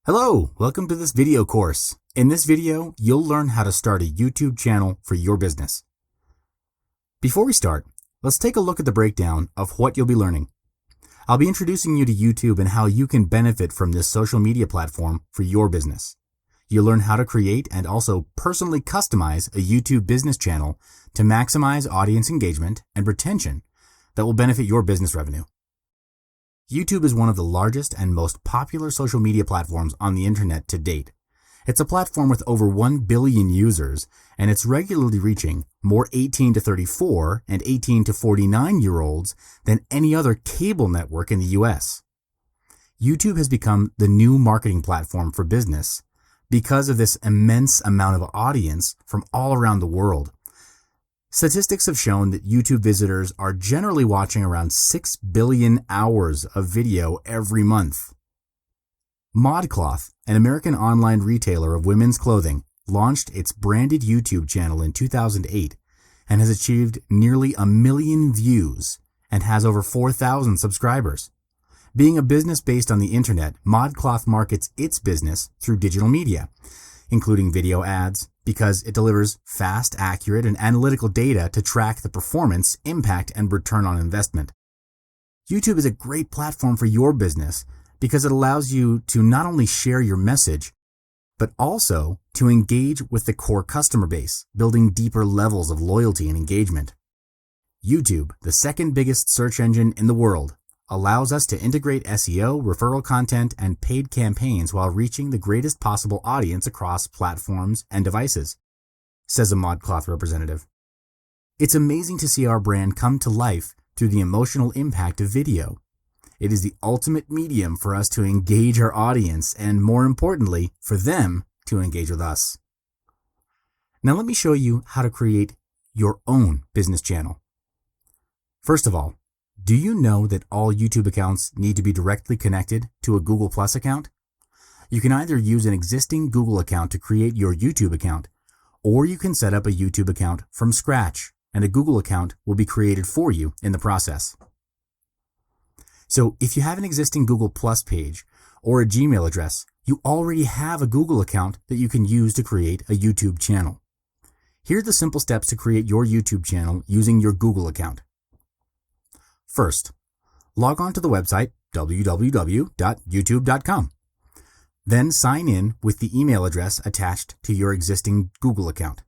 Hello, welcome to this video course. In this video, you'll learn how to start a YouTube channel for your business. Before we start, let's take a look at the breakdown of what you'll be learning. I'll be introducing you to YouTube and how you can benefit from this social media platform for your business. You'll learn how to create and also personally customize a YouTube business channel to maximize audience engagement and retention that will benefit your business revenue. YouTube is one of the largest and most popular social media platforms on the internet to date. It's a platform with over 1 billion users, and it's regularly reaching more 18 to 34 and 18 to 49-year-olds than any other cable network in the US. YouTube has become the new marketing platform for business because of this immense amount of audience from all around the world. Statistics have shown that YouTube visitors are generally watching around 6 billion hours of video every month. ModCloth, an American online retailer of women's clothing, launched its branded YouTube channel in 2008 and has achieved nearly 1 million views and has over 4,000 subscribers. Being a business based on the internet, ModCloth markets its business through digital media, including video ads, because it delivers fast, accurate, and analytical data to track the performance, impact, and return on investment. YouTube is a great platform for your business because it allows you to not only share your message, but also to engage with the core customer base, building deeper levels of loyalty and engagement. YouTube, the second biggest search engine in the world, allows us to integrate SEO, referral content, and paid campaigns while reaching the greatest possible audience across platforms and devices, says a ModCloth representative. It's amazing to see our brand come to life through the emotional impact of video. It is the ultimate medium for us to engage our audience and, more importantly, for them to engage with us. Now let me show you how to create your own business channel. First of all, do you know that all YouTube accounts need to be directly connected to a Google Plus account? You can either use an existing Google account to create your YouTube account, or you can set up a YouTube account from scratch, and a Google account will be created for you in the process. So if you have an existing Google Plus page or a Gmail address, you already have a Google account that you can use to create a YouTube channel. Here are the simple steps to create your YouTube channel using your Google account. First, log on to the website www.youtube.com. Then sign in with the email address attached to your existing Google account.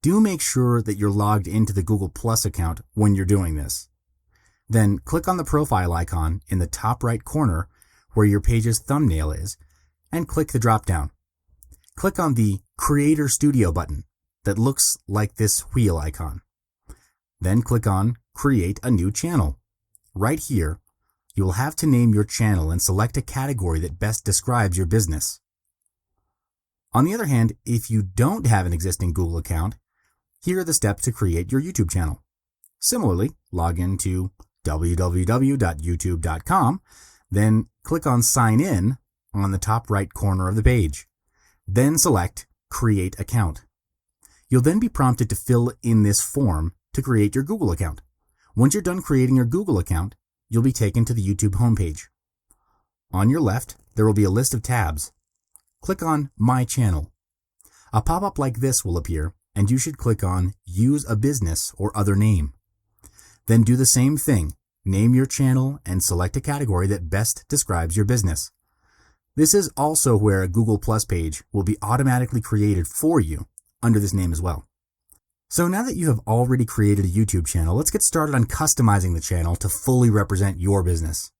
Do make sure that you're logged into the Google Plus account when you're doing this. Then click on the profile icon in the top right corner where your page's thumbnail is and click the drop-down. Click on the Creator Studio button that looks like this wheel icon. Then click on Create a New Channel. Right here, you will have to name your channel and select a category that best describes your business. On the other hand, if you don't have an existing Google account, here are the steps to create your YouTube channel. Similarly, log into www.youtube.com, then click on Sign In on the top right corner of the page. Then select Create Account. You'll then be prompted to fill in this form to create your Google account. Once you're done creating your Google account, you'll be taken to the YouTube homepage. On your left, there will be a list of tabs. Click on My Channel. A pop-up like this will appear, and you should click on Use a Business or Other Name. Then do the same thing. Name your channel and select a category that best describes your business. This is also where a Google Plus page will be automatically created for you under this name as well. So now that you have already created a YouTube channel, let's get started on customizing the channel to fully represent your business.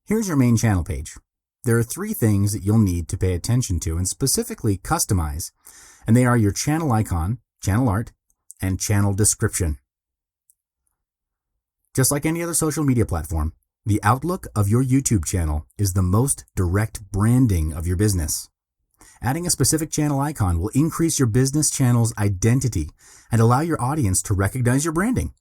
Here's your main channel page. There are 3 things that you'll need to pay attention to and specifically customize, and they are your channel icon, channel art, and channel description. Just like any other social media platform, the outlook of your YouTube channel is the most direct branding of your business. Adding a specific channel icon will increase your business channel's identity and allow your audience to recognize your branding.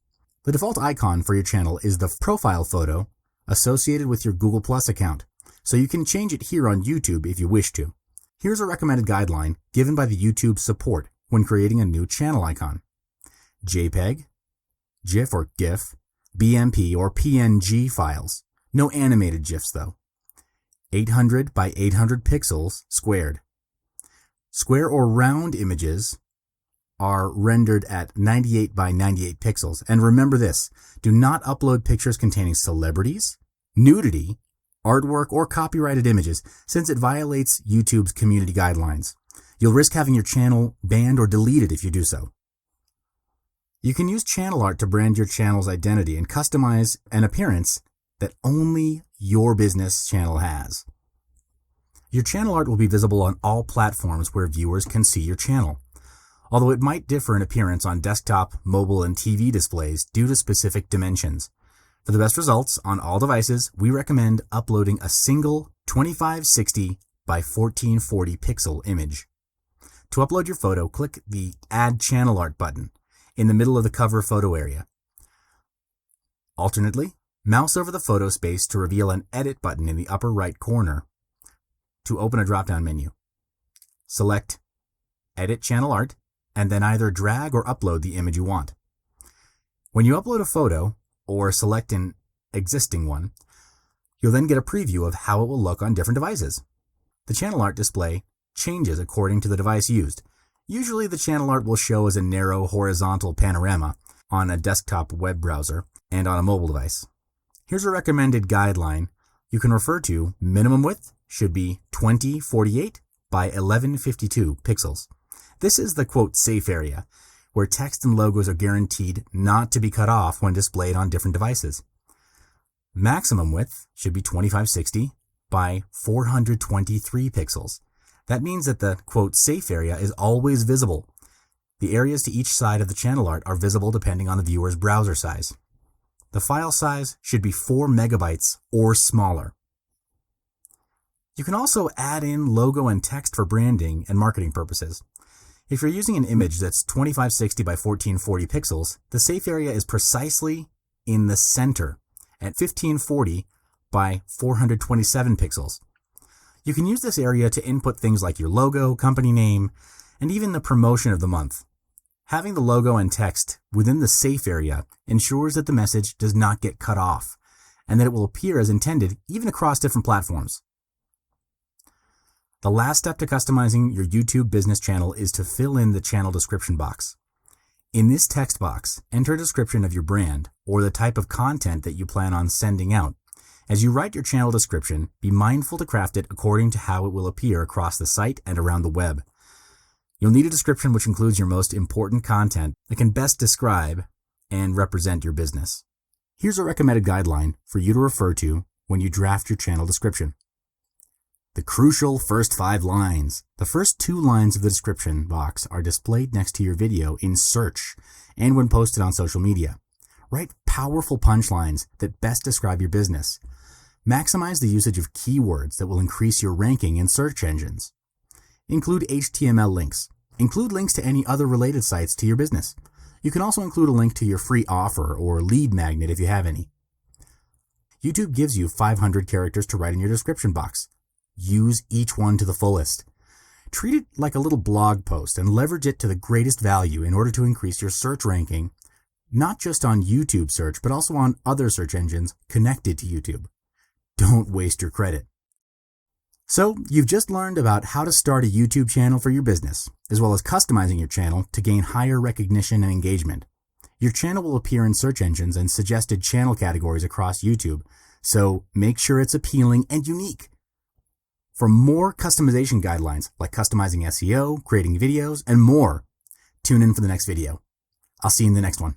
The default icon for your channel is the profile photo associated with your Google Plus account, so you can change it here on YouTube if you wish to. Here's a recommended guideline given by the YouTube support when creating a new channel icon. JPEG, GIF or GIF, BMP or PNG files. No animated GIFs though. 800 by 800 pixels squared. Square or round images are rendered at 98 by 98 pixels. And remember this, do not upload pictures containing celebrities, nudity, artwork, or copyrighted images, since it violates YouTube's community guidelines. You'll risk having your channel banned or deleted if you do so. You can use channel art to brand your channel's identity and customize an appearance that only your business channel has. Your channel art will be visible on all platforms where viewers can see your channel, although it might differ in appearance on desktop, mobile, and TV displays due to specific dimensions. For the best results on all devices, we recommend uploading a single 2560 by 1440 pixel image. To upload your photo, click the Add Channel Art button in the middle of the cover photo area. Alternately, mouse over the photo space to reveal an Edit button in the upper right corner to open a drop-down menu. Select Edit Channel Art and then either drag or upload the image you want. When you upload a photo or select an existing one, you'll then get a preview of how it will look on different devices. The channel art display changes according to the device used. Usually the channel art will show as a narrow horizontal panorama on a desktop web browser and on a mobile device. Here's a recommended guideline you can refer to. Minimum width should be 2048 by 1152 pixels. This is the quote safe area, where text and logos are guaranteed not to be cut off when displayed on different devices. Maximum width should be 2560 by 423 pixels. That means that the quote safe area is always visible. The areas to each side of the channel art are visible depending on the viewer's browser size. The file size should be 4 megabytes or smaller. You can also add in logo and text for branding and marketing purposes. If you're using an image that's 2560 by 1440 pixels, the safe area is precisely in the center at 1540 by 427 pixels. You can use this area to input things like your logo, company name, and even the promotion of the month. Having the logo and text within the safe area ensures that the message does not get cut off and that it will appear as intended even across different platforms. The last step to customizing your YouTube business channel is to fill in the channel description box. In this text box, enter a description of your brand or the type of content that you plan on sending out. As you write your channel description, be mindful to craft it according to how it will appear across the site and around the web. You'll need a description which includes your most important content that can best describe and represent your business. Here's a recommended guideline for you to refer to when you draft your channel description. The crucial first 5 lines. The first 2 lines of the description box are displayed next to your video in search and when posted on social media. Write powerful punchlines that best describe your business. Maximize the usage of keywords that will increase your ranking in search engines. Include HTML links. Include links to any other related sites to your business. You can also include a link to your free offer or lead magnet if you have any. YouTube gives you 500 characters to write in your description box. Use each one to the fullest. Treat it like a little blog post and leverage it to the greatest value in order to increase your search ranking, not just on YouTube search, but also on other search engines connected to YouTube. Don't waste your credit. So, you've just learned about how to start a YouTube channel for your business, as well as customizing your channel to gain higher recognition and engagement. Your channel will appear in search engines and suggested channel categories across YouTube, so make sure it's appealing and unique. For more customization guidelines like customizing SEO, creating videos, and more, tune in for the next video. I'll see you in the next one.